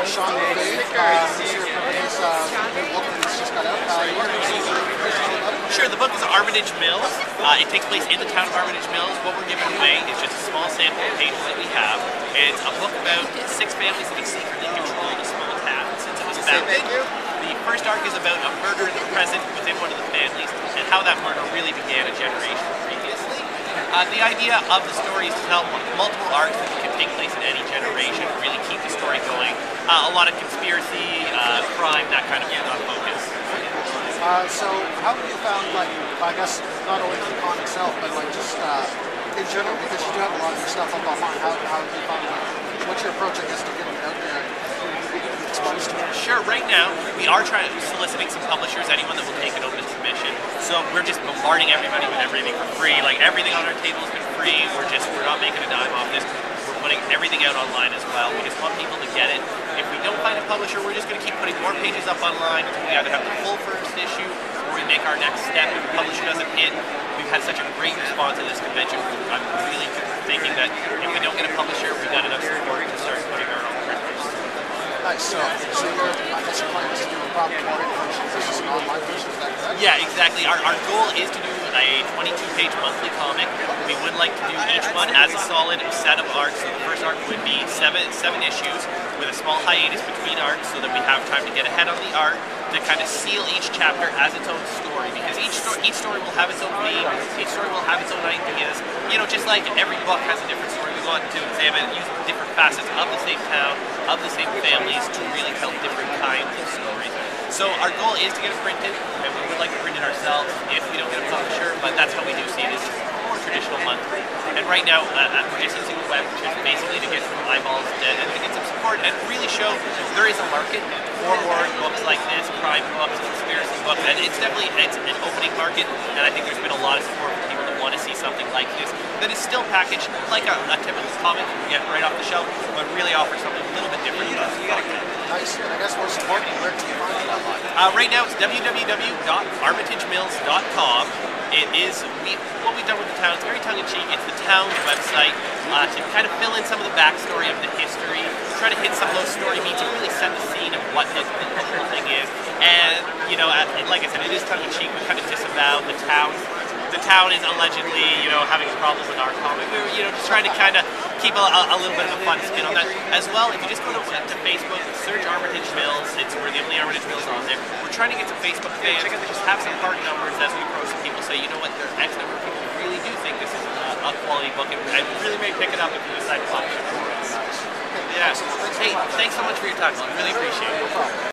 Sean Lefebvre. He's here for his new book that he's just got out. Sure, the book is Armitage Mills. It takes place in the town of Armitage Mills. What we're giving away is just a small sample of pages that we have. It's a book about 6 families that secretly control a small town. Since it was founded, the first arc is about a murder in the present within one of the families and how that murder really began a generation previously. The idea of the story is to tell multiple arcs that can take place in any generation, really keep the story going. A lot of conspiracy, crime, that kind of focus. So how have you found, like, I guess, not only the con itself, but like just in general, because you do have a lot of your stuff up online, how have you found, what's your approach, I guess, to getting it out there and exposed to it? Sure, right now, we are soliciting some publishers, anyone that will take an open submission. So we're just bombarding everybody with everything for free. Like, everything on our table has been free. We're not making a dime off this. We're putting everything out online as well. We just want people to get it. If we don't find a publisher, we're just going to keep putting more pages up online until we either have the full first issue or we make our next step. If the publisher doesn't hit, we've had such a great response at this convention. I'm really thinking that if we don't get a publisher, we've got enough support to start putting our own printers. Nice. So I guess your plan is to do a proper print version versus an online version, is that correct? Yeah, exactly. Our goal is to do a 22-page monthly comic. We would like to do each one as a solid set of arcs. So the first arc would be seven issues with a small hiatus between arcs so that we have time to get ahead on the art, to kind of seal each chapter as its own story, because each story will have its own theme, each story will have its own ideas. You know, just like every book has a different story, we want to examine using different facets of the same town, of the same families, to really tell different kinds of stories. So our goal is to get it printed, and we would like to print it ourselves if we don't get a publisher, but that's how we do see it, is more traditional monthly. And right now, we're just using the web, which is basically to get some eyeballs and to get some support and really show there is a market for more books like this, crime books, conspiracy books, and it's an opening market, and I think there's been a lot of support from people that want to see something like this that is still packaged like a typical comic you get right off the shelf, but really offers something a little bit different. Nice. And I guess most importantly, where can you find it online? Right now it's www.armitagemills.com. It is what we've done with the town. It's very tongue-in-cheek. It's the town's website to kind of fill in some of the backstory of the history, try to hit some of those story beats and really set the scene of what the whole thing is. And, you know, like I said, it is tongue-in-cheek. We kind of disavow the town. The town is allegedly, you know, having a problem with our comic. We're, you know, just trying to kind of keep a little bit of a fun spin on that. As well, if you just go to Facebook, search Armitage Mills, we're the only Armitage Mills on there. We're trying to get some Facebook fans to just have some hard numbers as we approach some people. Say, you know what, there are X number of people who really do think this is a quality book, and I really may pick it up if you decide to publish it for us. Yeah. Hey, thanks so much for your time. I really appreciate it.